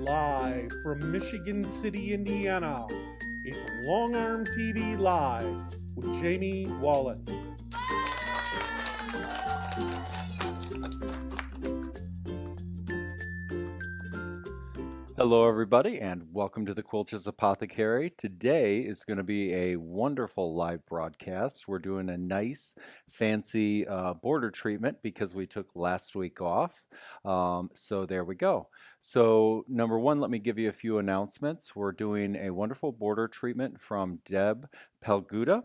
live from Michigan City, Indiana. It's Long Arm TV Live with Jamie Wallen. Hello everybody and welcome to the Quilters Apothecary. Today is going to be a wonderful live broadcast. We're doing a nice fancy border treatment because we took last week off. So there we go. So number one, let me give you a few announcements. We're doing a wonderful border treatment from Deb Pelguda.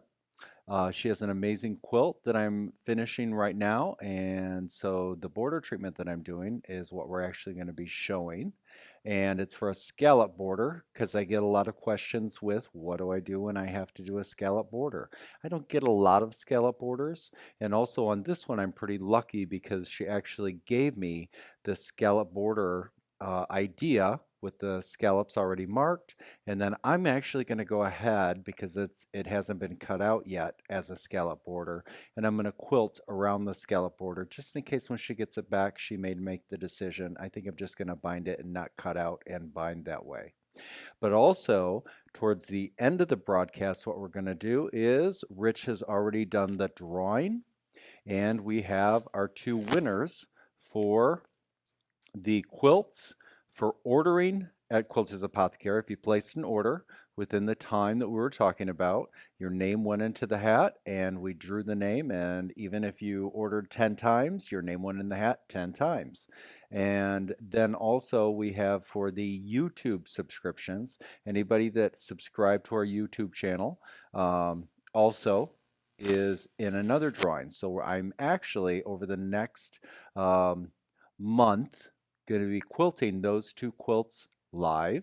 She has an amazing quilt that I'm finishing right now, and so the border treatment that I'm doing is what we're actually going to be showing. And it's for a scallop border because I get a lot of questions with what do I do when I have to do a scallop border? I don't get a lot of scallop borders, and also on this one I'm pretty lucky because she actually gave me the scallop border idea with the scallops already marked, and then I'm actually going to go ahead because it hasn't been cut out yet as a scallop border, and I'm going to quilt around the scallop border just in case when she gets it back she may make the decision. I think I'm just going to bind it and not cut out and bind that way. But also, towards the end of the broadcast, what we're going to do is Rich has already done the drawing, and we have our two winners for the quilts for ordering at Quilters Apothecary. If you placed an order within the time that we were talking about, your name went into the hat and we drew the name. And even if you ordered 10 times, your name went in the hat 10 times. And then also we have for the YouTube subscriptions, anybody that subscribed to our YouTube channel also is in another drawing. So I'm actually over the next month going to be quilting those two quilts live,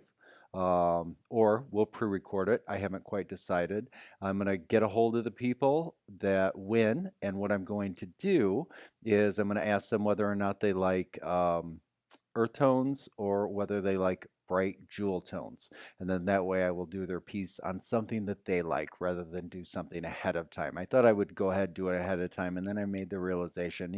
or we'll pre-record it. I haven't quite decided. I'm going to get a hold of the people that win, and what I'm going to do is I'm going to ask them whether or not they like earth tones or whether they like bright jewel tones. And then that way I will do their piece on something that they like rather than do something ahead of time. I thought I would go ahead and do it ahead of time, and then I made the realization,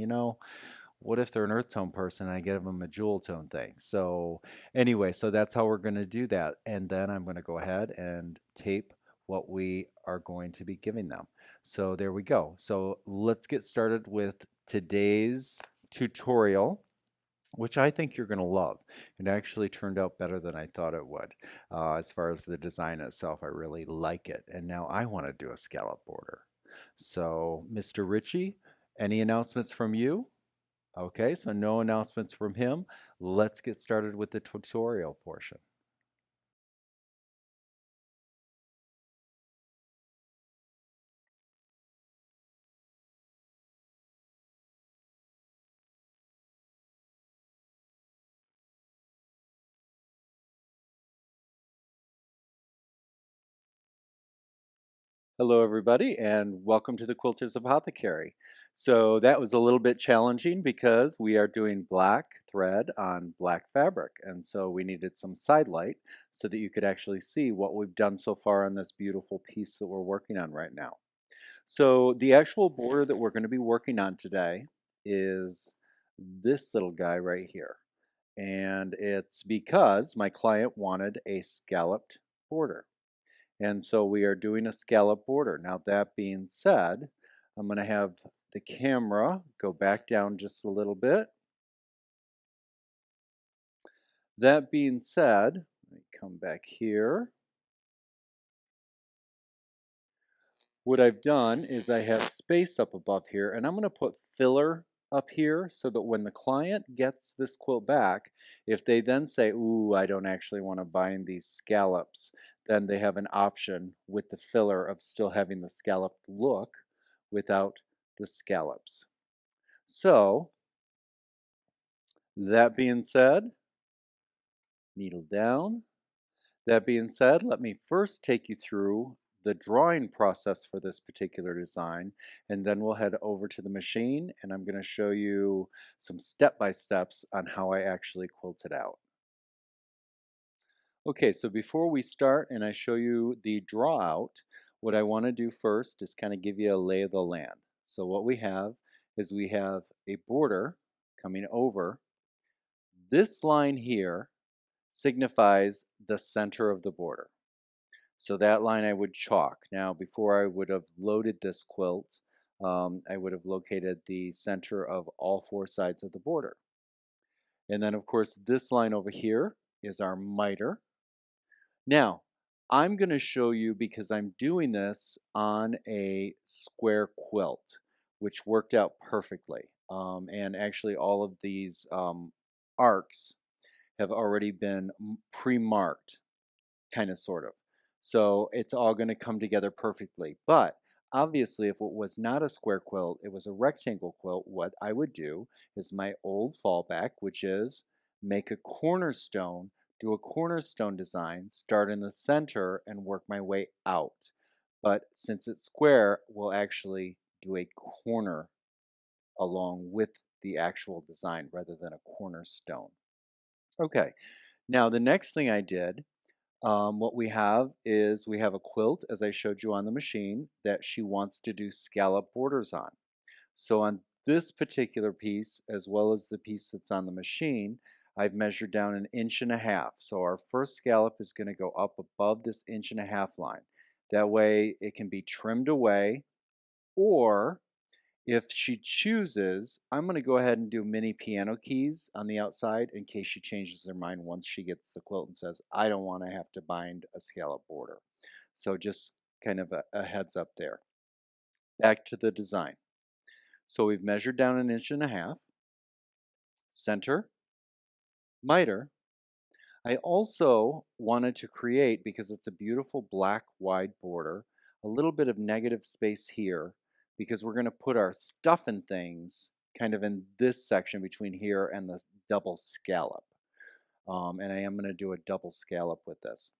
what if they're an earth tone person and I give them a jewel tone thing? So anyway, so that's how we're going to do that. And then I'm going to go ahead and tape what we are going to be giving them. So there we go. So let's get started with today's tutorial, which I think you're going to love. It actually turned out better than I thought it would. As far as the design itself, I really like it. And now I want to do a scallop border. So Mr. Ritchie, any announcements from you? Okay, so no announcements from him. Let's get started with the tutorial portion. Hello, everybody, and welcome to the Quilters Apothecary. So that was a little bit challenging because we are doing black thread on black fabric, and so we needed some side light so that you could actually see what we've done so far on this beautiful piece that we're working on right now. So the actual border that we're going to be working on today is this little guy right here. And it's because my client wanted a scalloped border. And so we are doing a scallop border. Now that being said, I'm going to have the camera go back down just a little bit. That being said, let me come back here. What I've done is I have space up above here, and I'm going to put filler up here so that when the client gets this quilt back, if they then say, ooh, I don't actually want to bind these scallops, then they have an option with the filler of still having the scalloped look without the scallops. So, that being said, needle down. That being said, let me first take you through the drawing process for this particular design, and then we'll head over to the machine and I'm going to show you some step-by-steps on how I actually quilt it out. Okay, so before we start and I show you the draw out, what I want to do first is kind of give you a lay of the land. So what we have is we have a border coming over. This line here signifies the center of the border. So that line I would chalk. Now, before I would have loaded this quilt, I would have located the center of all four sides of the border. And then, of course, this line over here is our miter. Now, I'm going to show you because I'm doing this on a square quilt, which worked out perfectly. And actually, all of these arcs have already been pre-marked, kind of, sort of. So it's all going to come together perfectly. But obviously, if it was not a square quilt, it was a rectangle quilt, what I would do is my old fallback, which is make a cornerstone, do a cornerstone design, start in the center, and work my way out. But since it's square, we'll actually do a corner along with the actual design rather than a cornerstone. Okay, now the next thing I did, what we have is we have a quilt, as I showed you on the machine, that she wants to do scallop borders on. So on this particular piece, as well as the piece that's on the machine, I've measured down 1.5 inches. So our first scallop is going to go up above this 1.5 inch line. That way it can be trimmed away, or if she chooses, I'm going to go ahead and do mini piano keys on the outside in case she changes her mind once she gets the quilt and says, I don't want to have to bind a scallop border. So just kind of a heads up there. Back to the design. So we've measured down 1.5 inches, center, miter. I also wanted to create, because it's a beautiful black wide border, a little bit of negative space here because we're going to put our stuff and things kind of in this section between here and the double scallop. And I am going to do a double scallop with this.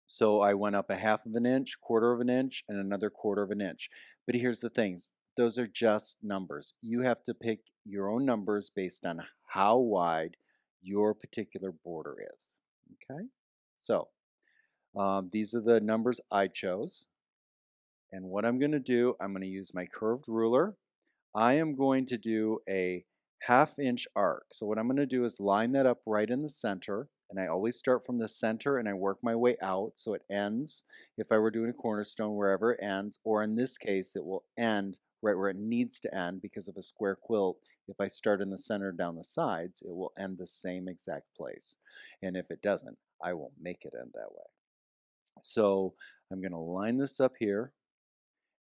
So I went up 1/2 inch, 1/4 inch, and another 1/4 inch. But here's the things. Those are just numbers. You have to pick your own numbers based on how wide your particular border is. Okay? So these are the numbers I chose. And what I'm going to do, I'm going to use my curved ruler. I am going to do a 1/2 inch arc. So what I'm going to do is line that up right in the center. And I always start from the center and I work my way out so it ends, if I were doing a cornerstone, wherever it ends, or in this case, it will end right where it needs to end because of a square quilt. If I start in the center down the sides, it will end the same exact place. And if it doesn't, I will make it end that way. So I'm going to line this up here.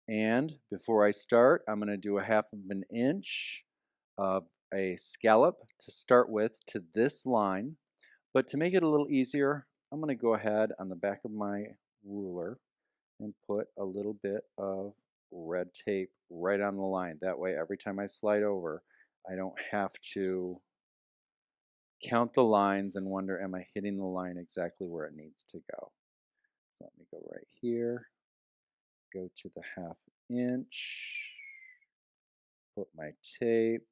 And before I start, I'm going to do 1/2 inch of a scallop to start with to this line. But to make it a little easier, I'm going to go ahead on the back of my ruler and put a little bit of red tape right on the line. That way, every time I slide over, I don't have to count the lines and wonder, am I hitting the line exactly where it needs to go? So let me go right here, go to the 1/2 inch, put my tape.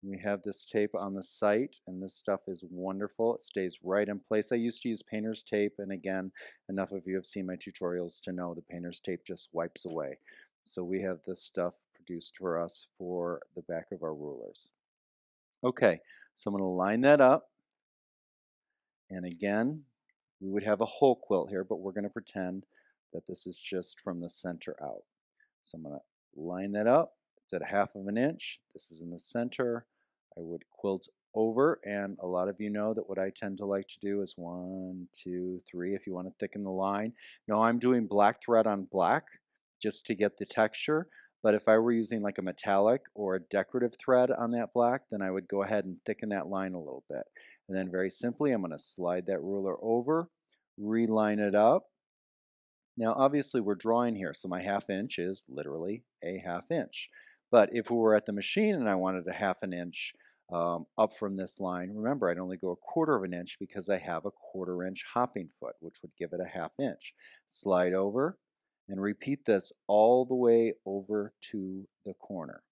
We have this tape on the site, and this stuff is wonderful. It stays right in place. I used to use painter's tape, and again, enough of you have seen my tutorials to know the painter's tape just wipes away. So we have this stuff produced for us for the back of our rulers. Okay, so I'm going to line that up. And again, we would have a whole quilt here, but we're going to pretend that this is just from the center out. So I'm going to line that up. It's at 1/2 inch. This is in the center. I would quilt over, and a lot of you know that what I tend to like to do is 1, 2, 3 if you want to thicken the line. Now I'm doing black thread on black just to get the texture, but if I were using like a metallic or a decorative thread on that black, then I would go ahead and thicken that line a little bit. And then very simply, I'm going to slide that ruler over, reline it up. Now, obviously, we're drawing here, so my 1/2 inch is literally a 1/2 inch. But if we were at the machine and I wanted a 1/2 inch up from this line, remember, I'd only go 1/4 inch because I have a 1/4 inch hopping foot, which would give it a 1/2 inch. Slide over and repeat this all the way over to the corner.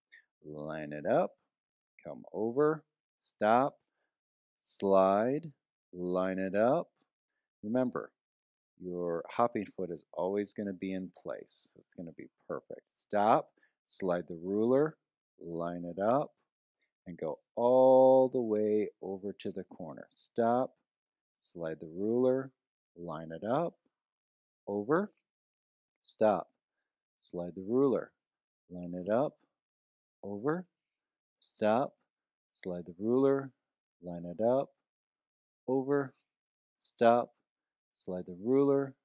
Line it up, come over, stop, slide, line it up. Remember, your hopping foot is always going to be in place. So it's going to be perfect. Stop, slide the ruler, line it up, and go all the way over to the corner. Stop, slide the ruler, line it up, over, stop, slide the ruler, line it up, over, stop, slide the ruler, line it up, over, stop, slide the ruler,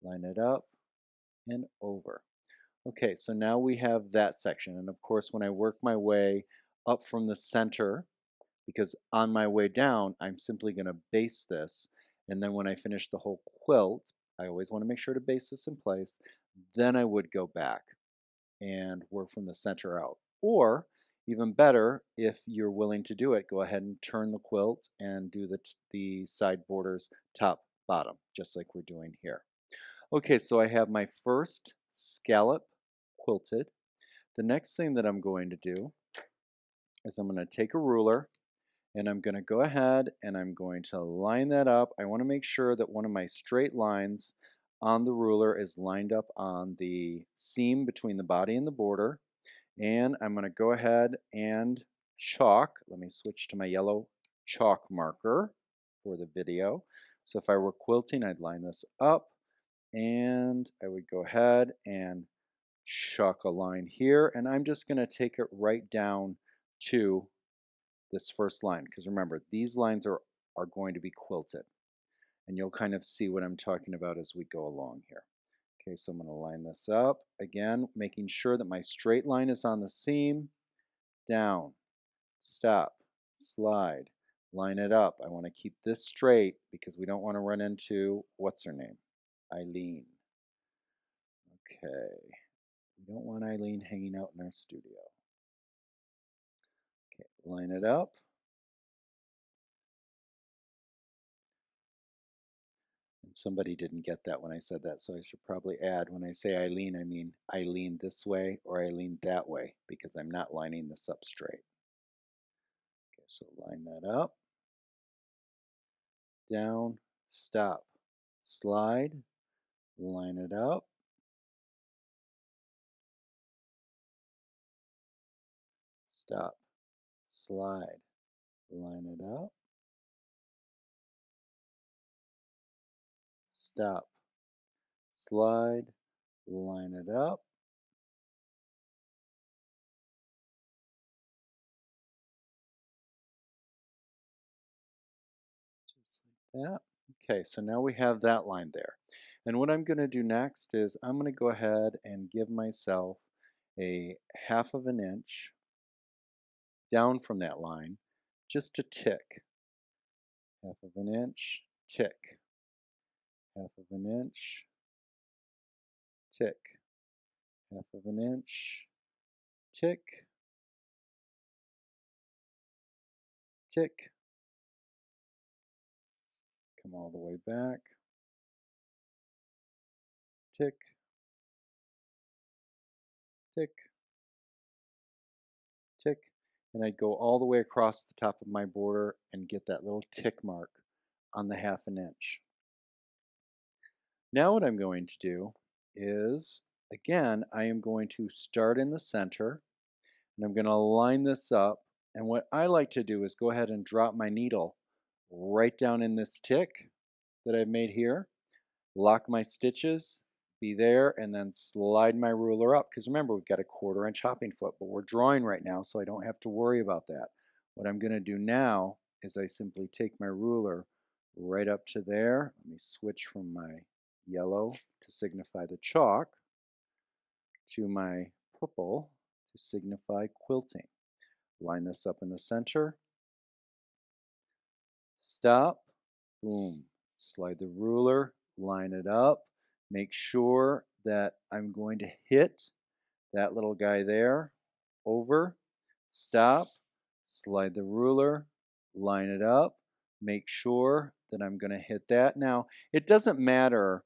line it up, and over. Okay, so now we have that section. And of course, when I work my way up from the center, because on my way down, I'm simply going to base this. And then when I finish the whole quilt, I always want to make sure to base this in place. Then I would go back and work from the center out. Or even better, if you're willing to do it, go ahead and turn the quilt and do the side borders top, bottom, just like we're doing here. Okay, so I have my first scallop quilted. The next thing that I'm going to do is I'm going to take a ruler and I'm going to go ahead and I'm going to line that up. I want to make sure that one of my straight lines on the ruler is lined up on the seam between the body and the border. And I'm going to go ahead and chalk. Let me switch to my yellow chalk marker for the video. So if I were quilting, I'd line this up and I would go ahead and chalk a line here. And I'm just going to take it right down to this first line, because remember, these lines are going to be quilted. And you'll kind of see what I'm talking about as we go along here. Okay, so I'm going to line this up. Again, making sure that my straight line is on the seam. Down, stop, slide, line it up. I want to keep this straight because we don't want to run into, what's her name? Eileen. Okay, we don't want Eileen hanging out in our studio. Okay, line it up. Somebody didn't get that when I said that, so I should probably add, when I say Eileen, I mean I lean this way or I lean that way, because I'm not lining this up straight. Okay, so line that up, down, stop, slide, line it up, stop, slide, line it up, stop, slide, line it up, just like that. Okay, so now we have that line there. And what I'm going to do next is I'm going to go ahead and give myself a 1/2 of an inch down from that line, just a tick. 1/2 of an inch, tick. 1/2 of an inch, tick. 1/2 of an inch, tick, tick. Come all the way back, tick, tick, tick. And I'd go all the way across the top of my border and get that little tick mark on the 1/2 an inch. Now what I'm going to do is, again, I am going to start in the center and I'm going to line this up. And what I like to do is go ahead and drop my needle right down in this tick that I've made here, lock my stitches, be there, and then slide my ruler up. Because remember, we've got a 1/4 inch hopping foot, but we're drawing right now, so I don't have to worry about that. What I'm going to do now is I simply take my ruler right up to there. Let me switch from my yellow to signify the chalk to my purple to signify quilting. Line this up in the center. Stop. Boom. Slide the ruler, line it up. Make sure that I'm going to hit that little guy there. Over. Stop. Slide the ruler, line it up. Make sure that I'm going to hit that. Now, it doesn't matter.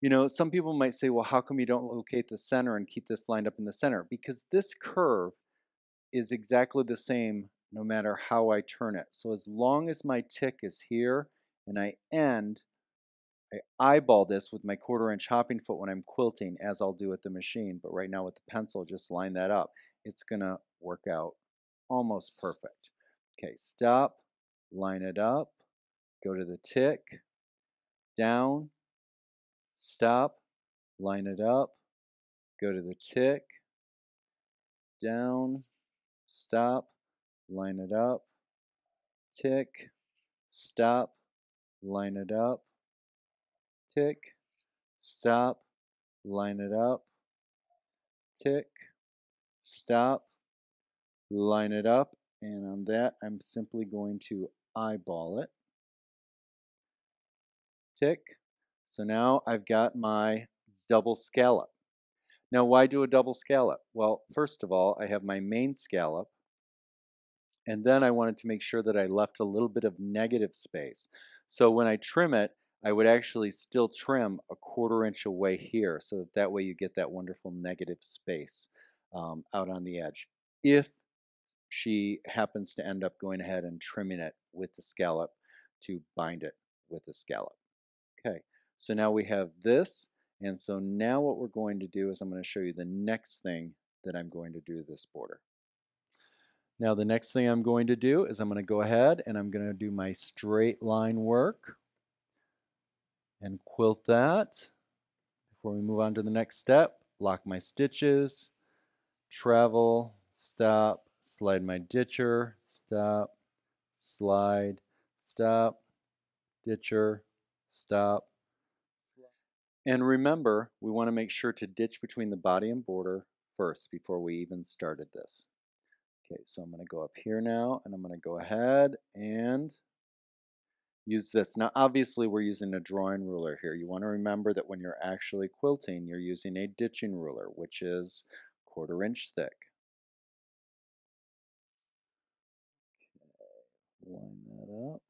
You know, some people might say, well, how come you don't locate the center and keep this lined up in the center? Because this curve is exactly the same no matter how I turn it. So as long as my tick is here and I end, I eyeball this with my 1/4 inch hopping foot when I'm quilting, as I'll do with the machine. But right now with the pencil, just line that up. It's going to work out almost perfect. Okay, stop, line it up, go to the tick, down, stop, line it up, go to the tick, down, stop, line it up, tick, stop, line it up, tick, stop, line it up, tick, stop, line it up, and on that I'm simply going to eyeball it, tick. So now I've got my double scallop. Now why do a double scallop? Well, first of all, I have my main scallop, and then I wanted to make sure that I left a little bit of negative space. So when I trim it, I would actually still trim a 1/4 inch away here, so that way you get that wonderful negative space out on the edge. If she happens to end up going ahead and trimming it with the scallop to bind it with the scallop. Okay, so now we have this, and so now what we're going to do is I'm going to show you the next thing that I'm going to do to this border. Now the next thing I'm going to do is I'm going to go ahead and I'm going to do my straight line work and quilt that. Before we move on to the next step, lock my stitches, travel, stop, slide my ditcher, stop, slide, stop, ditcher, stop. And remember, we want to make sure to ditch between the body and border first before we even started this. Okay, so I'm going to go up here now, and I'm going to go ahead and use this. Now, obviously, we're using a drawing ruler here. You want to remember that when you're actually quilting, you're using a ditching ruler, which is 1/4 inch thick. Okay, line that up.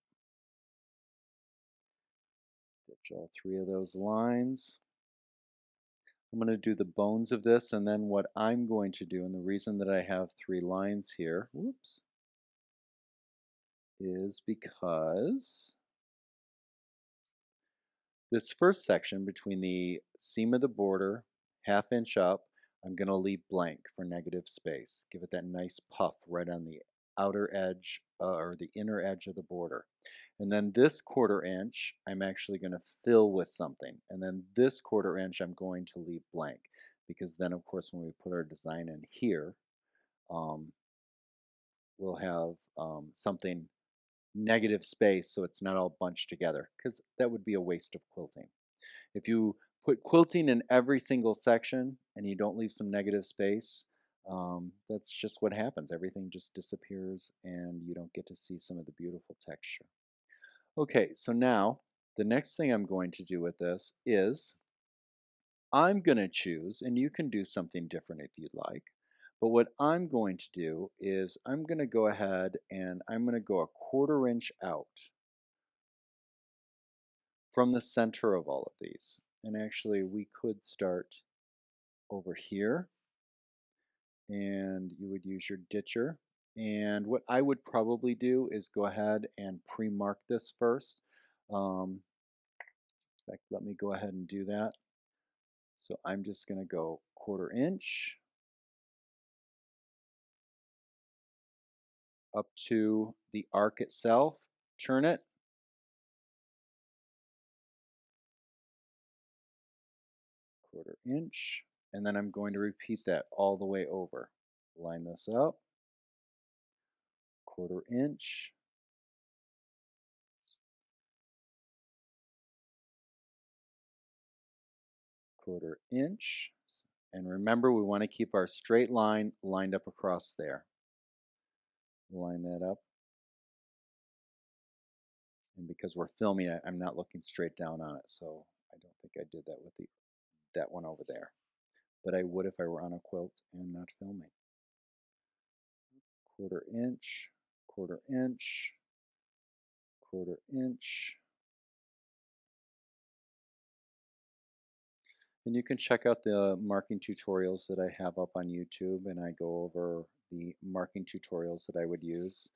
Ditch all 3 of those lines. I'm going to do the bones of this, and then what I'm going to do, and the reason that I have 3 lines here, whoops, is because this first section between the seam of the border, 1/2 inch up, I'm going to leave blank for negative space. Give it that nice puff right on the outer edge or the inner edge of the border. And then this 1/4 inch, I'm actually going to fill with something. And then this 1/4 inch, I'm going to leave blank. Because then, of course, when we put our design in here, um, we'll have something negative space so it's not all bunched together. Because that would be a waste of quilting. If you put quilting in every single section and you don't leave some negative space, that's just what happens. Everything just disappears and you don't get to see some of the beautiful texture. Okay, so now the next thing I'm going to do with this is I'm going to choose, and you can do something different if you'd like, but what I'm going to do is I'm going to go ahead and I'm going to go a 1/4 inch out from the center of all of these. And actually we could start over here, and you would use your ditcher. And what I would probably do is go ahead and pre-mark this first. In fact, let me go ahead and do that. So I'm just going to go 1/4 inch up to the arc itself, turn it, 1/4 inch, and then I'm going to repeat that all the way over. Line this up, 1/4 inch, 1/4 inch. And remember, we want to keep our straight line lined up across there. Line that up. And because we're filming it, I'm not looking straight down on it, so I don't think I did that with that one over there. But I would if I were on a quilt and not filming. 1/4 inch, 1/4 inch, 1/4 inch. And you can check out the marking tutorials that I have up on YouTube, and I go over the marking tutorials that I would use.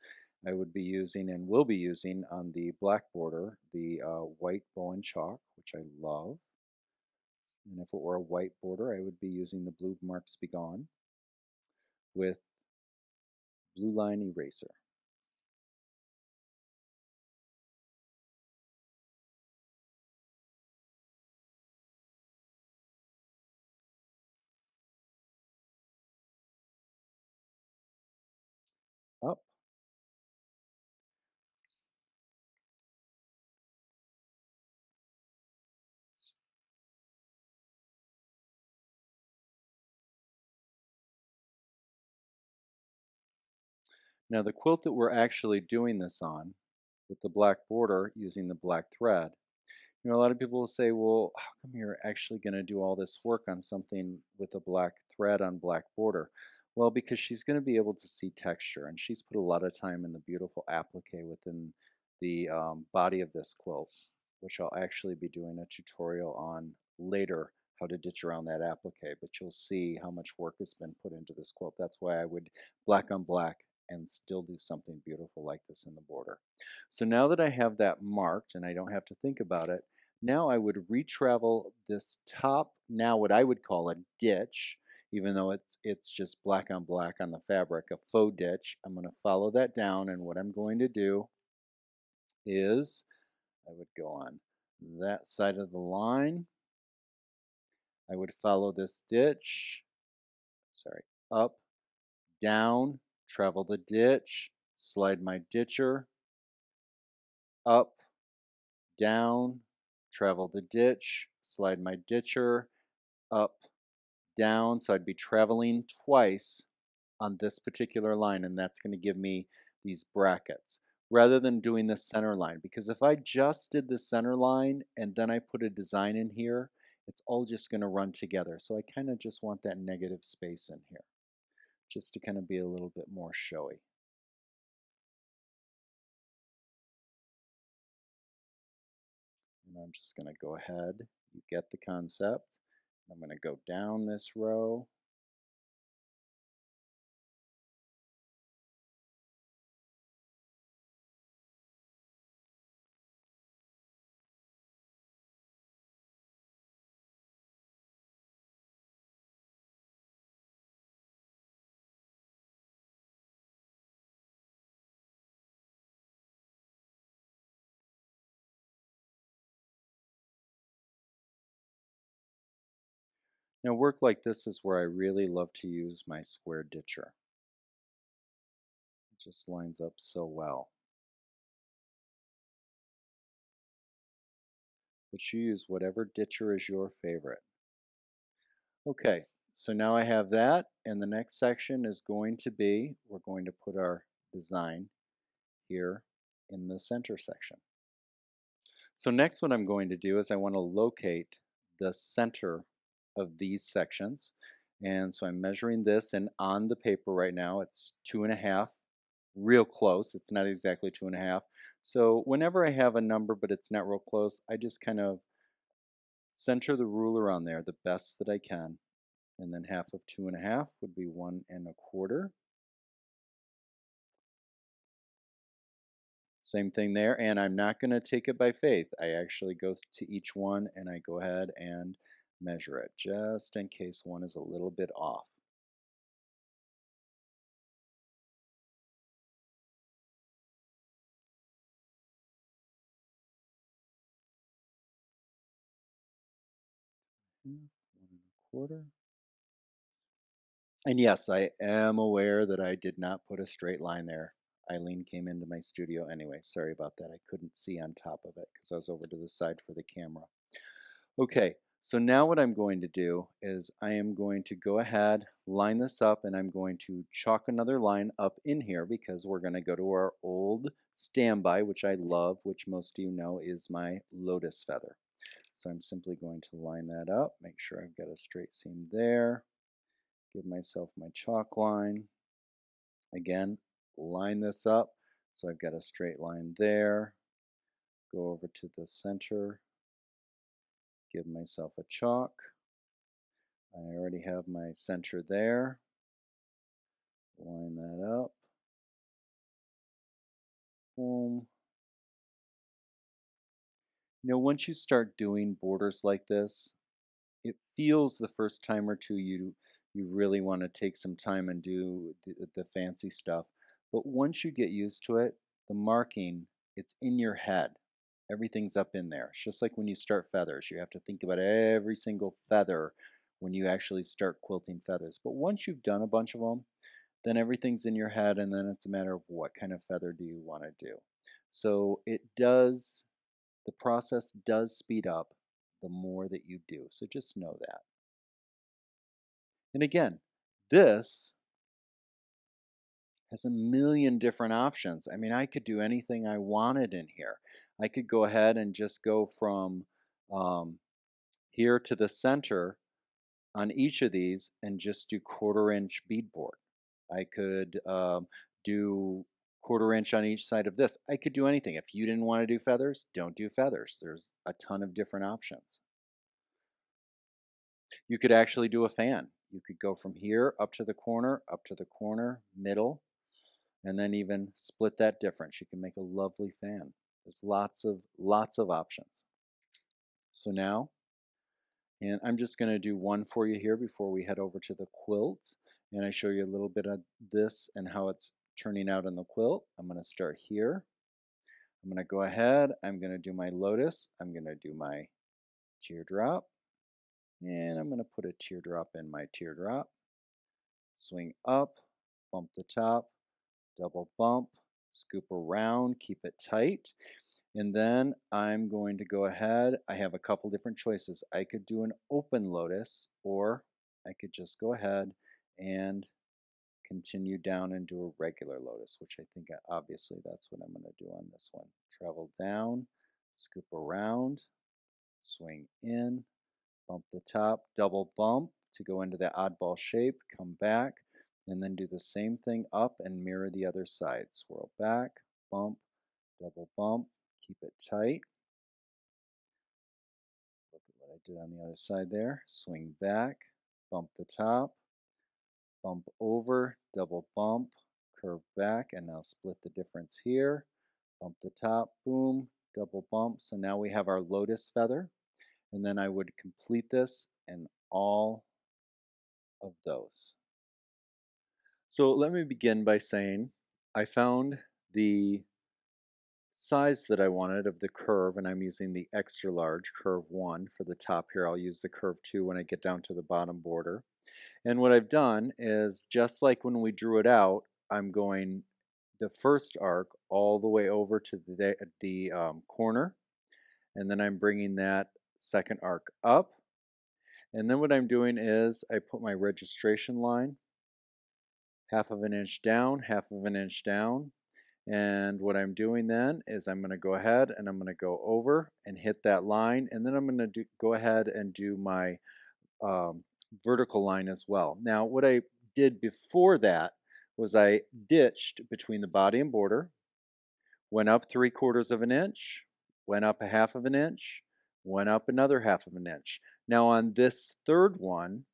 I would be using and will be using on the black border the white bow and chalk, which I love. And if it were a white border, I would be using the blue Marks Be Gone with blue line eraser. Up. Now the quilt that we're actually doing this on, with the black border using the black thread, a lot of people will say, well, how come you're actually going to do all this work on something with a black thread on black border? Well, because she's going to be able to see texture, and she's put a lot of time in the beautiful applique within the body of this quilt, which I'll actually be doing a tutorial on later, how to ditch around that applique, but you'll see how much work has been put into this quilt. That's why I would black on black and still do something beautiful like this in the border. So now that I have that marked and I don't have to think about it, now I would retravel this top, now what I would call a ditch, even though it's just black on the fabric, a faux ditch. I'm going to follow that down, and what I'm going to do is I would go on that side of the line. I would follow this ditch, up, down, travel the ditch, slide my ditcher, up, down, travel the ditch, slide my ditcher, up, down. So I'd be traveling twice on this particular line, and that's going to give me these brackets rather than doing the center line, because if I just did the center line and then I put a design in here, it's all just going to run together. So I kind of just want that negative space in here just to kind of be a little bit more showy. And I'm just going to go ahead, you get the concept. I'm going to go down this row. Now work like this is where I really love to use my square ditcher. It just lines up so well. But you use whatever ditcher is your favorite. Okay, so now I have that, and the next section is going to be, we're going to put our design here in the center section. So next what I'm going to do is I want to locate the center of these sections. And so I'm measuring this, and on the paper right now it's 2.5, real close. It's not exactly 2.5. So whenever I have a number but it's not real close, I just kind of center the ruler on there the best that I can. And then half of 2.5 would be 1.25. Same thing there, and I'm not going to take it by faith. I actually go to each one and I go ahead and measure it, just in case one is a little bit off. One and a quarter. And yes, I am aware that I did not put a straight line there. Eileen came into my studio anyway. Sorry about that. I couldn't see on top of it because I was over to the side for the camera. Okay, so now what I'm going to do is I am going to go ahead, line this up, and I'm going to chalk another line up in here because we're going to go to our old standby, which I love, which most of you know is my Lotus feather. So I'm simply going to line that up, make sure I've got a straight seam there, give myself my chalk line. Again, line this up so I've got a straight line there, go over to the center, give myself a chalk. I already have my center there. Line that up. Boom. Once you start doing borders like this, it feels the first time or two you really want to take some time and do the fancy stuff. But once you get used to it, the marking, it's in your head. Everything's up in there. It's just like when you start feathers. You have to think about every single feather when you actually start quilting feathers. But once you've done a bunch of them, then everything's in your head, and then it's a matter of what kind of feather do you want to do. So the process does speed up the more that you do. So just know that. And again, this has a million different options. I mean, I could do anything I wanted in here. I could go ahead and just go from um, here to the center on each of these and just do 1/4 inch beadboard. I could do 1/4 inch on each side of this. I could do anything. If you didn't want to do feathers, don't do feathers. There's a ton of different options. You could actually do a fan. You could go from here up to the corner, middle, and then even split that difference. You can make a lovely fan. There's lots of options. So now, and I'm just going to do one for you here before we head over to the quilt, and I show you a little bit of this and how it's turning out in the quilt. I'm going to start here. I'm going to go ahead. I'm going to do my lotus. I'm going to do my teardrop, and I'm going to put a teardrop in my teardrop. Swing up, bump the top, double bump, scoop around, keep it tight. And then I'm going to go ahead. I have a couple different choices. I could do an open lotus, or I could just go ahead and continue down and do a regular lotus, which I think obviously that's what I'm going to do on this one. Travel down, scoop around, swing in, bump the top, double bump to go into the oddball shape, come back, and then do the same thing up and mirror the other side. Swirl back, bump, double bump, keep it tight. Look at what I did on the other side there. Swing back, bump the top, bump over, double bump, curve back, and now split the difference here. Bump the top, boom, double bump. So now we have our lotus feather. And then I would complete this in all of those. So let me begin by saying I found the size that I wanted of the curve, and I'm using the extra large curve 1 for the top here. I'll use the curve 2 when I get down to the bottom border. And what I've done is, just like when we drew it out, I'm going the first arc all the way over to the corner, and then I'm bringing that second arc up. And then what I'm doing is I put my registration line 1/2 of an inch down, 1/2 of an inch down. And what I'm doing then is I'm going to go ahead and I'm going to go over and hit that line. And then I'm going to go ahead and do my vertical line as well. Now, what I did before that was I ditched between the body and border, went up 3/4 of an inch, went up 1/2 of an inch, went up another 1/2 of an inch. Now on this third one,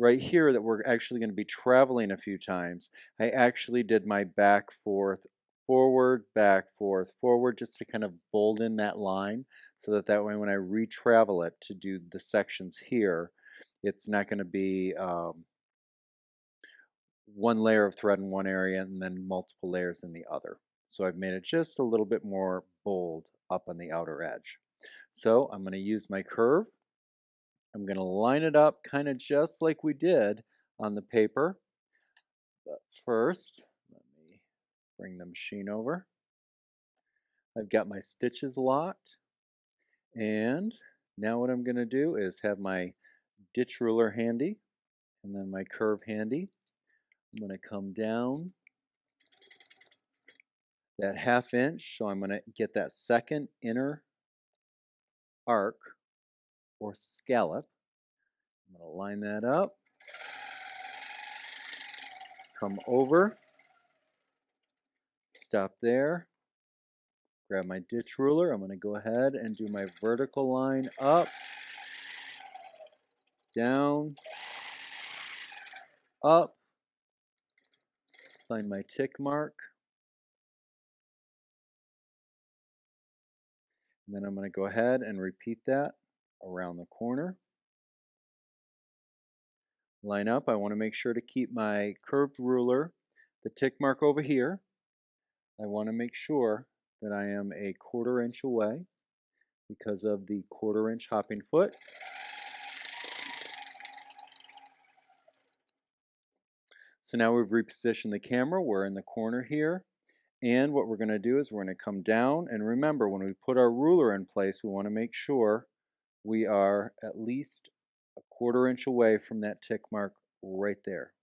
right here that we're actually going to be traveling a few times, I actually did my back, forth, forward, back, forth, forward, just to kind of bolden that line so that way when I retravel it to do the sections here, it's not going to be one layer of thread in one area and then multiple layers in the other. So I've made it just a little bit more bold up on the outer edge. So I'm going to use my curve. I'm going to line it up kind of just like we did on the paper. But first, let me bring the machine over. I've got my stitches locked. And now what I'm going to do is have my ditch ruler handy and then my curve handy. I'm going to come down that 1/2 inch, so I'm going to get that second inner arc or scallop. I'm going to line that up, come over, stop there, grab my ditch ruler. I'm going to go ahead and do my vertical line up, down, up, find my tick mark, and then I'm going to go ahead and repeat that around the corner. Line up. I want to make sure to keep my curved ruler, the tick mark over here, I want to make sure that I am a 1/4 inch away because of the 1/4 inch hopping foot. So now we've repositioned the camera. We're in the corner here. And what we're going to do is we're going to come down. And remember, when we put our ruler in place, we want to make sure we are at least a 1/4 inch away from that tick mark right there.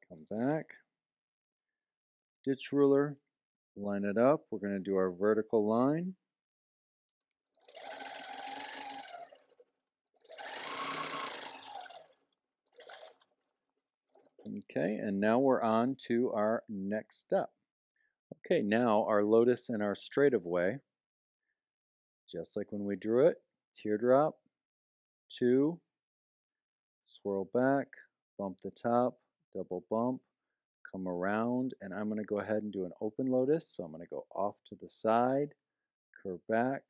Come back, ditch ruler, line it up. We're going to do our vertical line. Okay, and now we're on to our next step. Okay, now our lotus and our straight of way, just like when we drew it, teardrop, 2, swirl back, bump the top, double bump, come around, and I'm going to go ahead and do an open lotus. So I'm going to go off to the side, curve back,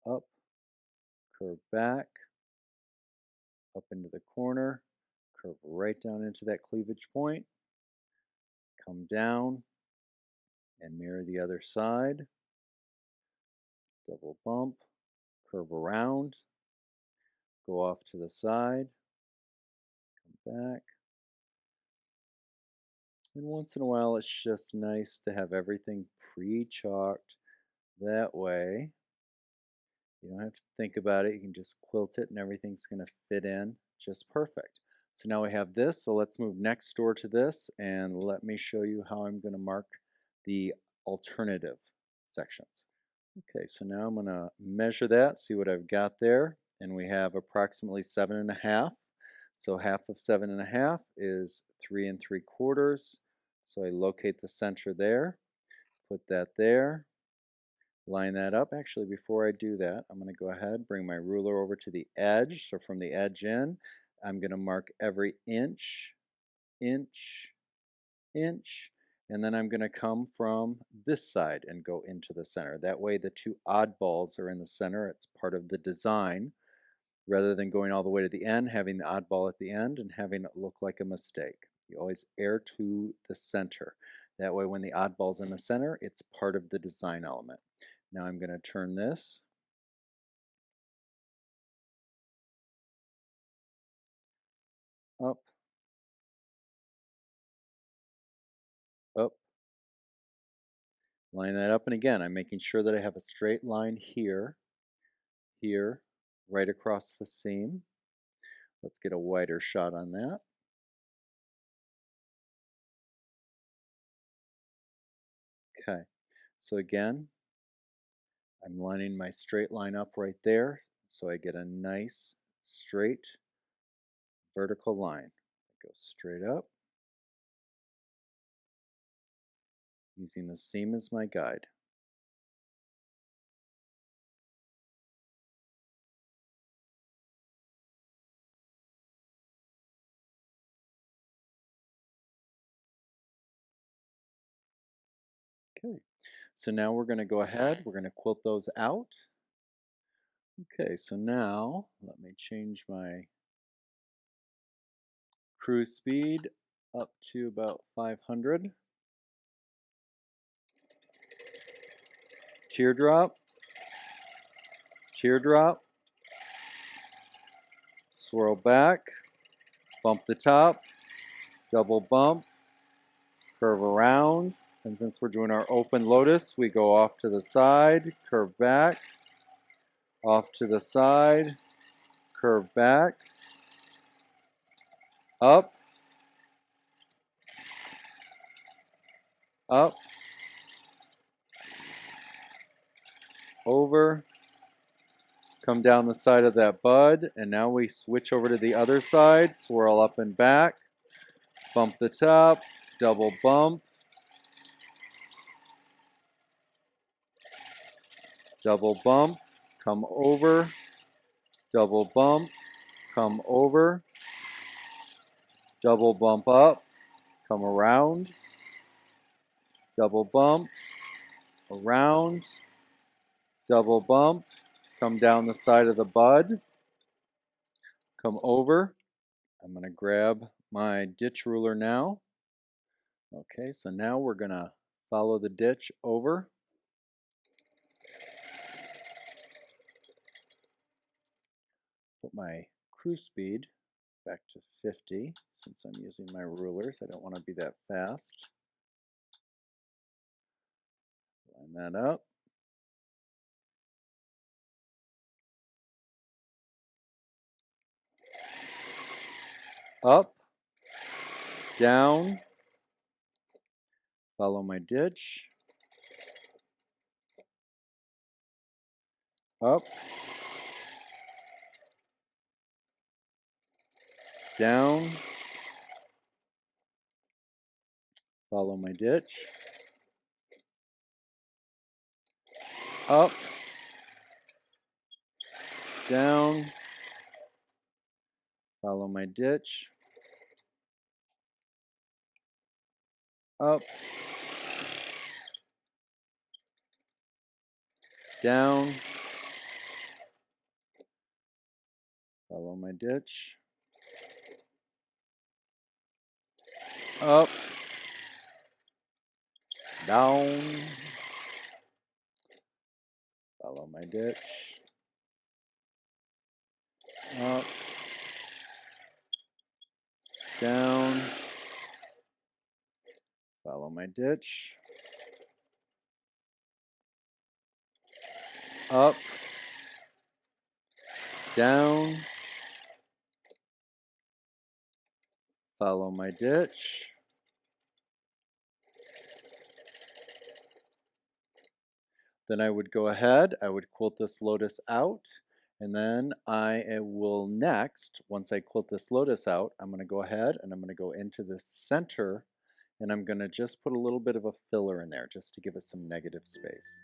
up, curve back, up into the corner, curve right down into that cleavage point, come down, and mirror the other side, double bump, curve around, go off to the side, come back. And once in a while, it's just nice to have everything pre-chalked. That way, you don't have to think about it. You can just quilt it and everything's going to fit in just perfect. So now we have this. So let's move next door to this and let me show you how I'm going to mark the alternative sections. Okay, so now I'm going to measure that, see what I've got there. And we have approximately 7.5. So half of 7.5 is 3 3/4. So I locate the center there, put that there, line that up. Actually, before I do that, I'm going to go ahead, bring my ruler over to the edge. So from the edge in, I'm going to mark every inch, inch, inch, and then I'm going to come from this side and go into the center. That way the two oddballs are in the center. It's part of the design, rather than going all the way to the end, having the oddball at the end and having it look like a mistake. You always err to the center. That way when the oddball's in the center, it's part of the design element. Now I'm going to turn this up, up, line that up, and again, I'm making sure that I have a straight line here, here, right across the seam. Let's get a wider shot on that. Okay, so again, I'm lining my straight line up right there, so I get a nice straight vertical line. Go straight up, using the seam as my guide. Okay, so now we're going to go ahead, we're going to quilt those out. Okay, so now let me change my cruise speed up to about 500. Teardrop, teardrop, swirl back, bump the top, double bump, curve around, and since we're doing our open lotus, we go off to the side, curve back, off to the side, curve back, up, up, over, come down the side of that bud, and now we switch over to the other side, swirl up and back, bump the top, double bump, double bump, come over, double bump, come over, double bump up, come around, double bump, around, double bump, come down the side of the bud, come over. I'm going to grab my ditch ruler now. Okay, so now we're going to follow the ditch over. Put my cruise speed back to 50 since I'm using my rulers. I don't want to be that fast. Line that up. Up, down, follow my ditch, up, down, follow my ditch, up, down, follow my ditch, up, down, follow my ditch, up, down, follow my ditch, up, down, follow my ditch, up, down, follow my ditch, then I would go ahead, I would quilt this lotus out, and then I will next, once I quilt this lotus out, I'm going to go ahead and I'm going to go into the center, and I'm going to just put a little bit of a filler in there just to give us some negative space.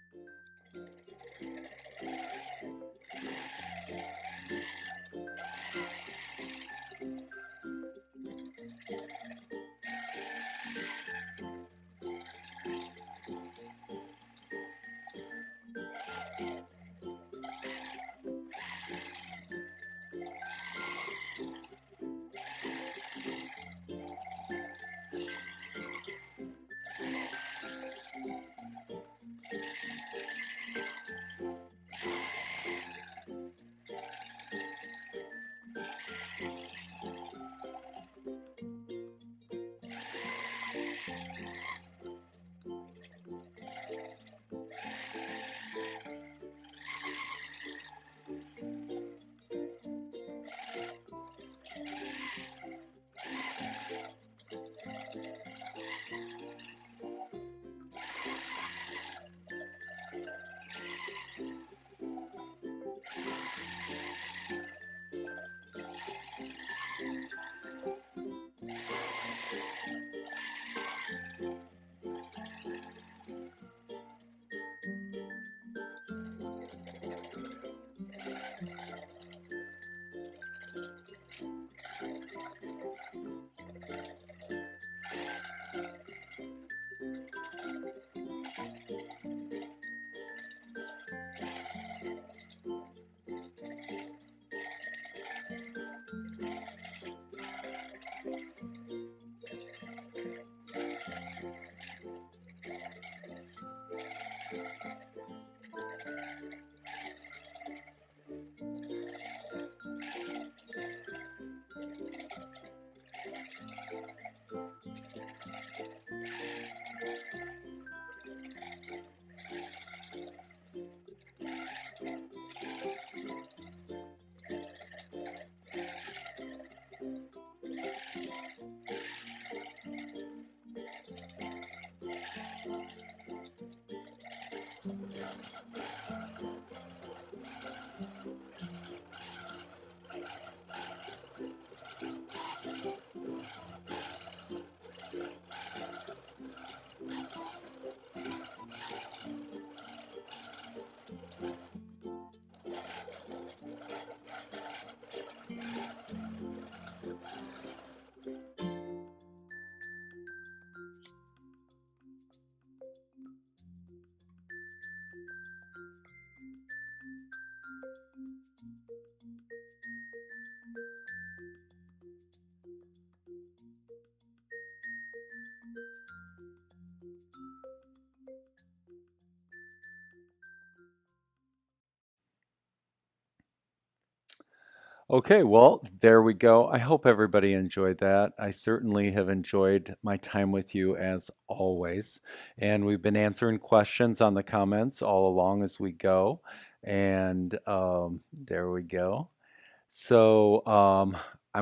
Okay, well, there we go. I hope everybody enjoyed that. I certainly have enjoyed my time with you as always. And we've been answering questions on the comments all along as we go. And there we go. So I'm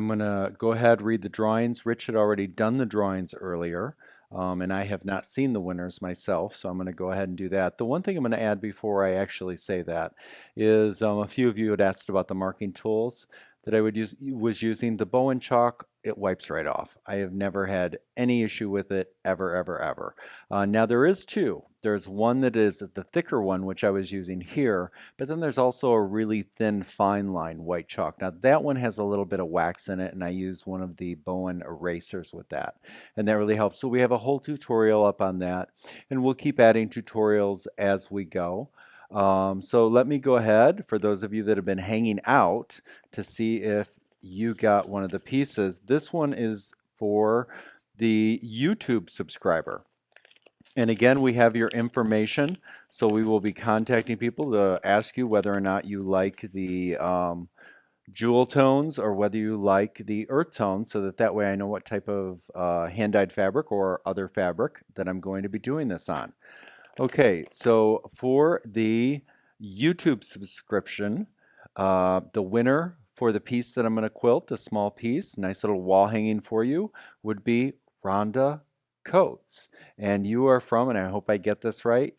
going to go ahead read the drawings. Rich had already done the drawings earlier, and I have not seen the winners myself, so I'm going to go ahead and do that. The one thing I'm going to add before I actually say that is a few of you had asked about the marking tools that I was using. The bow and chalk, it wipes right off. I have never had any issue with it ever, ever, ever. Now there is two. There's one that is the thicker one, which I was using here, but then there's also a really thin fine line white chalk. Now that one has a little bit of wax in it, and I use one of the Bowen erasers with that, and that really helps. So we have a whole tutorial up on that, and we'll keep adding tutorials as we go. So let me go ahead, for those of you that have been hanging out, to see if you got one of the pieces. This one is for the YouTube subscriber. And again, we have your information, so we will be contacting people to ask you whether or not you like the jewel tones or whether you like the earth tones, so that way I know what type of hand-dyed fabric or other fabric that I'm going to be doing this on. Okay, so for the YouTube subscription, the winner for the piece that I'm going to quilt, the small piece, nice little wall hanging for you, would be Rhonda Coates. And you are from, and I hope I get this right,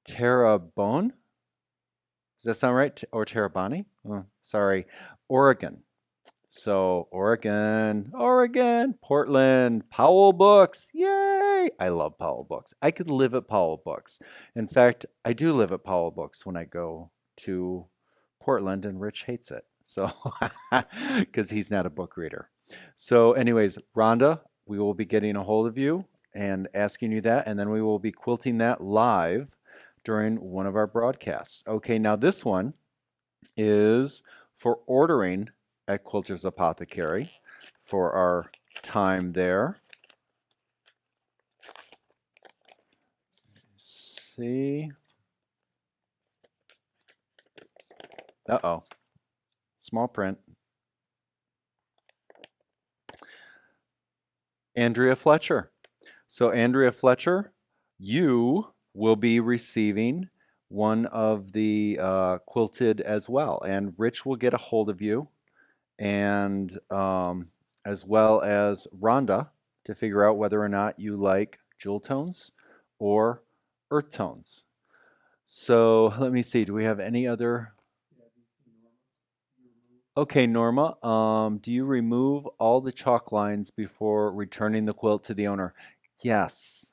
Terrebonne? Does that sound right? Or Terrebonne? Oh, sorry, Oregon. So Oregon, Portland, Powell Books. Yay! I love Powell Books. I could live at Powell Books. In fact, I do live at Powell Books when I go to Portland, and Rich hates it. So, because he's not a book reader. So, anyways, Rhonda, we will be getting a hold of you and asking you that, and then we will be quilting that live during one of our broadcasts. Okay, now this one is for ordering at Quilters Apothecary for our time there. Let's see. Uh-oh. Small print. Andrea Fletcher. So Andrea Fletcher, you will be receiving one of the quilted as well. And Rich will get a hold of you, and as well as Rhonda, to figure out whether or not you like jewel tones or earth tones. So let me see, do we have any other? Okay, Norma, do you remove all the chalk lines before returning the quilt to the owner? Yes.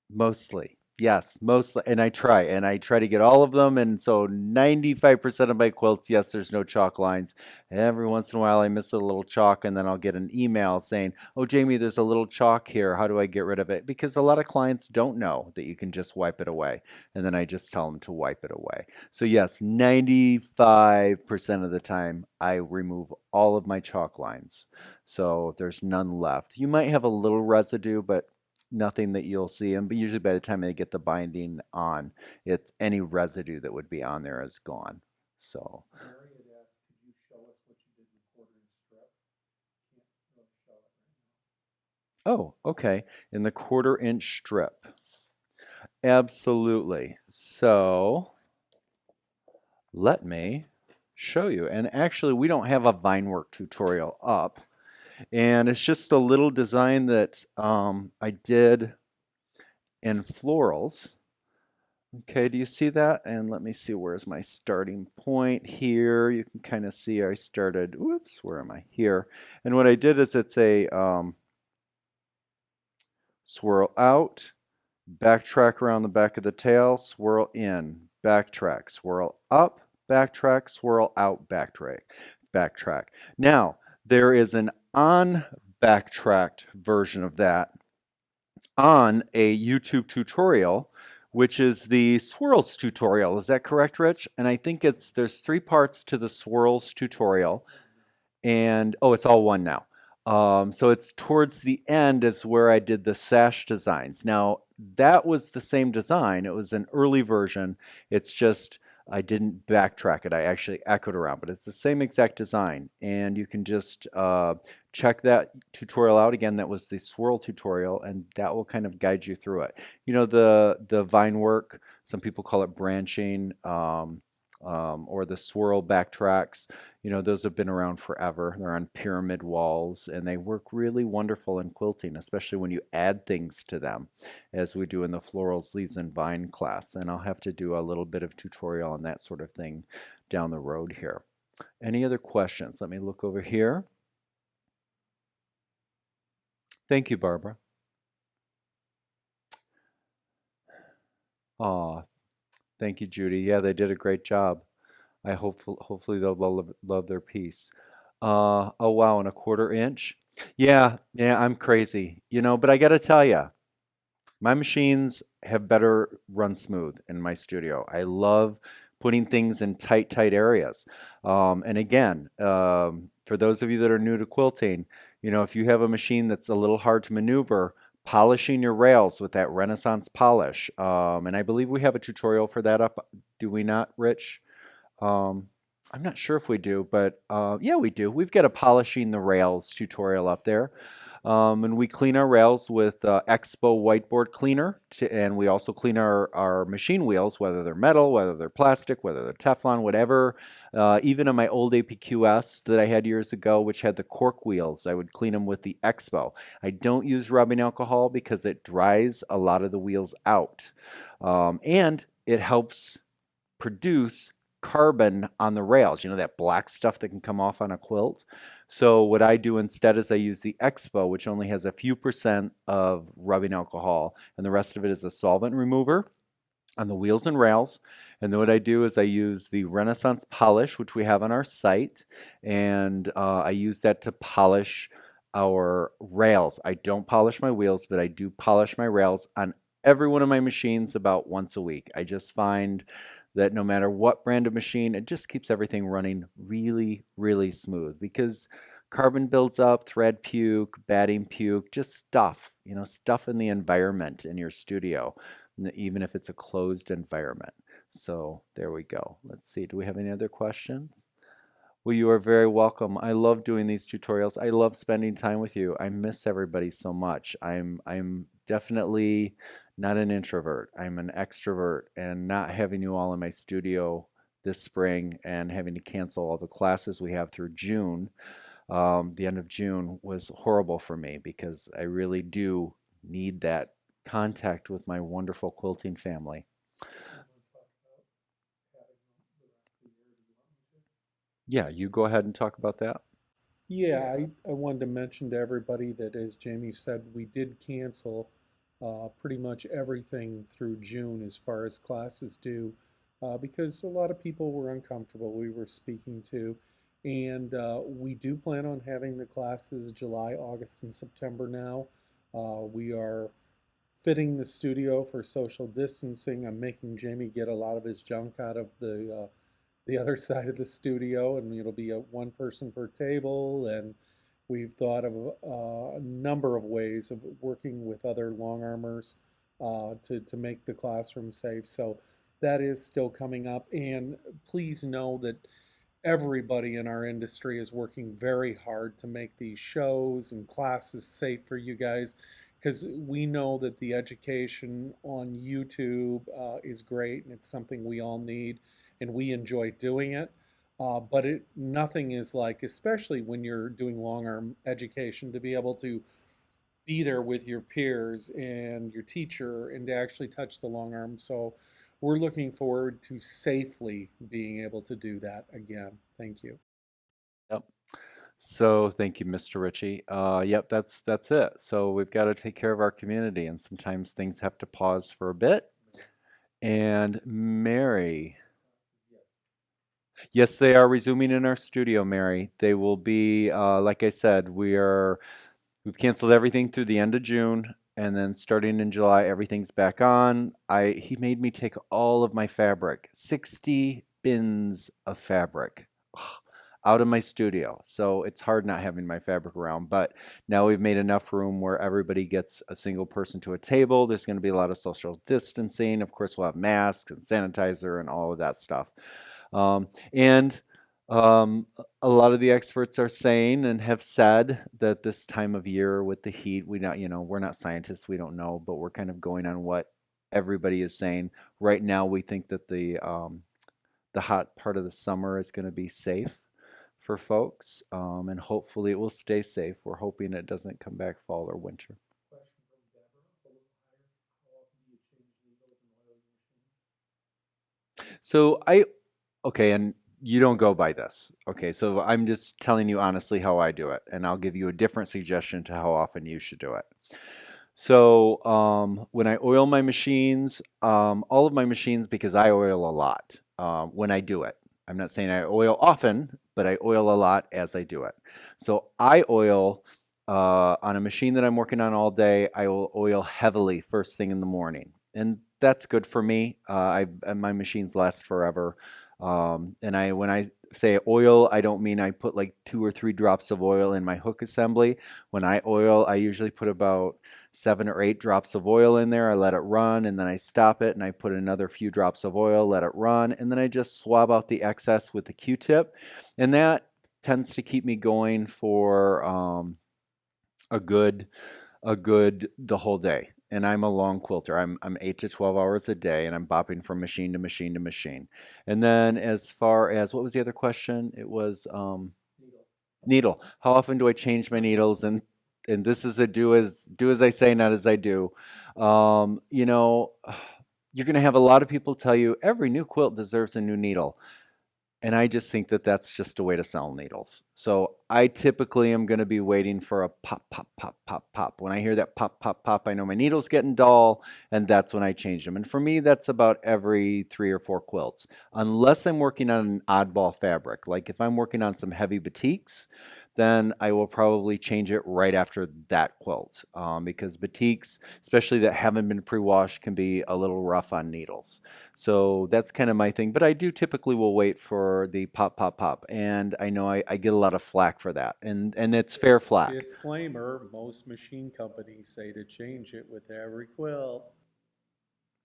Mostly. Yes, mostly. And I try to get all of them. And so 95% of my quilts, yes, there's no chalk lines. Every once in a while, I miss a little chalk, and then I'll get an email saying, "Oh, Jamie, there's a little chalk here. How do I get rid of it?" Because a lot of clients don't know that you can just wipe it away. And then I just tell them to wipe it away. So yes, 95% of the time, I remove all of my chalk lines. So there's none left. You might have a little residue, but nothing that you'll see. And but usually by the time they get the binding on, it's any residue that would be on there is gone. So. Mary had asked, could you show us what you did in quarter-inch strip? Can't really show it right now. Oh, okay. In the 1/4-inch strip. Absolutely. So let me show you. And actually, we don't have a vine work tutorial up. And it's just a little design that I did in florals. Okay, do you see that? And let me see, where's my starting point here? You can kind of see I started, whoops, where am I? Here. And what I did is it's a swirl out, backtrack around the back of the tail, swirl in, backtrack, swirl up, backtrack, swirl out, backtrack. Now, there is an on backtracked version of that on a YouTube tutorial, which is the swirls tutorial. Is that correct, Rich? And I think there's 3 parts to the swirls tutorial, and oh, it's all one now. So it's towards the end is where I did the sash designs. Now that was the same design. It was an early version. It's just I didn't backtrack it. I actually echoed around, but it's the same exact design. And you can just check that tutorial out again. That was the swirl tutorial, and that will kind of guide you through it. You know, the vine work, some people call it branching, or the swirl backtracks. You know, those have been around forever. They're on pyramid walls, and they work really wonderful in quilting, especially when you add things to them, as we do in the florals, leaves, and vine class. And I'll have to do a little bit of tutorial on that sort of thing down the road here. Any other questions? Let me look over here. Thank you, Barbara. Aw, thank you, Judy. Yeah, they did a great job. Hopefully they'll love their piece. Oh wow, and a quarter inch. Yeah, yeah, I'm crazy, you know, but I gotta tell you, my machines have better run smooth in my studio. I love putting things in tight areas. And again, for those of you that are new to quilting, you know, if you have a machine that's a little hard to maneuver, polishing your rails with that Renaissance polish. And I believe we have a tutorial for that up. Do we not, Rich? Um, I'm not sure if we do, but yeah, we do. We've got a polishing the rails tutorial up there. And we clean our rails with Expo whiteboard cleaner, and we also clean our machine wheels, whether they're metal, whether they're plastic, whether they're Teflon, whatever. Even on my old APQS that I had years ago, which had the cork wheels, I would clean them with the Expo. I don't use rubbing alcohol because it dries a lot of the wheels out. And it helps produce carbon on the rails, you know, that black stuff that can come off on a quilt. So what I do instead is I use the Expo, which only has a few percent of rubbing alcohol, and the rest of it is a solvent remover on the wheels and rails. And then what I do is I use the Renaissance polish, which we have on our site, and I use that to polish our rails. I don't polish my wheels, but I do polish my rails on every one of my machines about once a week. I just find that no matter what brand of machine, it just keeps everything running really smooth because carbon builds up, thread puke, batting puke, just stuff, you know, stuff in the environment in your studio, even if it's a closed environment. So there we go. Let's see. Do we have any other questions? Well, you are very welcome. I love doing these tutorials. I love spending time with you. I miss everybody so much. I'm definitely not an introvert. I'm an extrovert, and not having you all in my studio this spring and having to cancel all the classes we have through June, the end of June, was horrible for me because I really do need that contact with my wonderful quilting family. Yeah, you go ahead and talk about that. Yeah, I wanted to mention to everybody that, as Jamie said, we did cancel pretty much everything through June as far as classes do, because a lot of people were uncomfortable we were speaking to. And we do plan on having the classes July, August, and September now. We are fitting the studio for social distancing. I'm making Jamie get a lot of his junk out of the other side of the studio, and it'll be a one person per table. And we've thought of a number of ways of working with other long armors to make the classroom safe. So that is still coming up. And please know that everybody in our industry is working very hard to make these shows and classes safe for you guys, because we know that the education on YouTube is great and it's something we all need and we enjoy doing it. But nothing is like, especially when you're doing long arm education, to be able to be there with your peers and your teacher and to actually touch the long arm. So we're looking forward to safely being able to do that again. Thank you. Yep. So thank you, Mr. Ritchie. Yep, that's it. So we've got to take care of our community, and sometimes things have to pause for a bit. And Mary, yes, they are resuming in our studio, Mary. They will be, like I said, we've canceled everything through the end of June, and then starting in July, everything's back on. He made me take all of my fabric, 60 bins of fabric, out of my studio. So it's hard not having my fabric around. But now we've made enough room where everybody gets a single person to a table. There's going to be a lot of social distancing. Of course, we'll have masks and sanitizer and all of that stuff. And a lot of the experts are saying and have said that this time of year with the heat, we not, we're not scientists, we don't know, but we're kind of going on what everybody is saying. Right now, we think that the hot part of the summer is going to be safe for folks, and hopefully it will stay safe. We're hoping it doesn't come back fall or winter. So okay, and you don't go by this. Okay, so I'm just telling you honestly how I do it, and I'll give you a different suggestion to how often you should do it. So when I oil my machines, all of my machines, because I oil a lot when I do it. I'm not saying I oil often, but I oil a lot as I do it. So I oil on a machine that I'm working on all day. I will oil heavily first thing in the morning, and that's good for me. And my machines last forever. And when I say oil, I don't mean I put like 2 or 3 drops of oil in my hook assembly. When I oil, I usually put about 7 or 8 drops of oil in there. I let it run and then I stop it and I put another few drops of oil, let it run, and then I just swab out the excess with the Q-tip. And that tends to keep me going for a good the whole day. And I'm a long quilter. I'm 8 to 12 hours a day, and I'm bopping from machine to machine to machine. And then as far as what was the other question? It was needle. How often do I change my needles? And this is a do as I say, not as I do. You know, you're going to have a lot of people tell you every new quilt deserves a new needle. And I just think that that's just a way to sell needles. So I typically am going to be waiting for a pop, pop, pop, pop, pop. When I hear that pop, pop, pop, I know my needle's getting dull, and that's when I change them. And for me, that's about every 3 or 4 quilts, unless I'm working on an oddball fabric. Like if I'm working on some heavy batiks, then I will probably change it right after that quilt, because batiks, especially that haven't been pre-washed, can be a little rough on needles. So that's kind of my thing. But I do typically will wait for the pop, pop, pop. And I know I get a lot of flack for that. And it's fair flack. Disclaimer, most machine companies say to change it with every quill.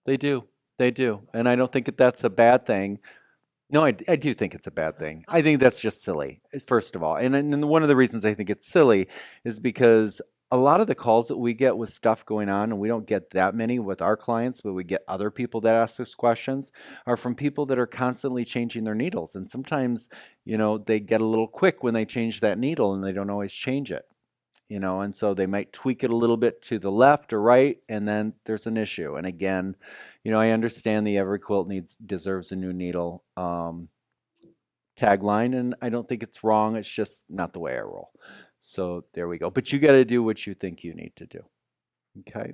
They do. They do. And I don't think that that's a bad thing. No, I do think it's a bad thing. I think that's just silly, first of all. And one of the reasons I think it's silly is because a lot of the calls that we get with stuff going on, and we don't get that many with our clients, but we get other people that ask us questions, are from people that are constantly changing their needles. And sometimes, they get a little quick when they change that needle and they don't always change it. And so they might tweak it a little bit to the left or right, and then there's an issue. And again, I understand the every quilt deserves a new needle tagline, and I don't think it's wrong. It's just not the way I roll. So there we go. But you got to do what you think you need to do. Okay.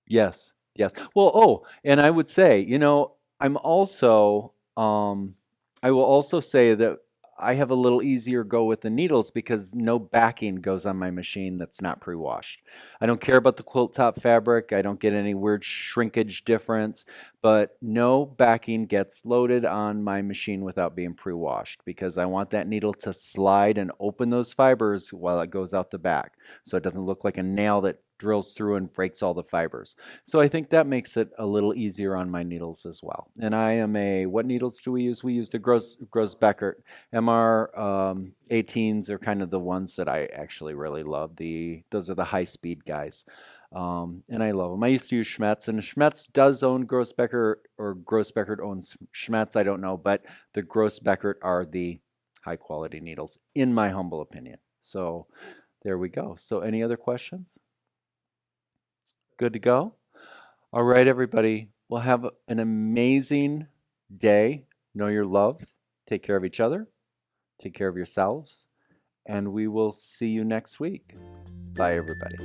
Yes, yes. Well, and I would say, I'm also, I will also say that I have a little easier go with the needles because no backing goes on my machine that's not pre-washed. I don't care about the quilt top fabric. I don't get any weird shrinkage difference, but no backing gets loaded on my machine without being pre-washed because I want that needle to slide and open those fibers while it goes out the back. So it doesn't look like a nail that drills through and breaks all the fibers. So I think that makes it a little easier on my needles as well. And I am what needles do we use? We use the Gross-Beckert. MR 18s are kind of the ones that I actually really love. Those are the high speed guys. And I love them. I used to use Schmetz, and Schmetz does own Gross-Beckert, or Gross-Beckert owns Schmetz, I don't know, but the Gross-Beckert are the high quality needles, in my humble opinion. So there we go. So any other questions? Good to go? All right, everybody. Well, have an amazing day. Know you're loved. Take care of each other. Take care of yourselves. And we will see you next week. Bye, everybody.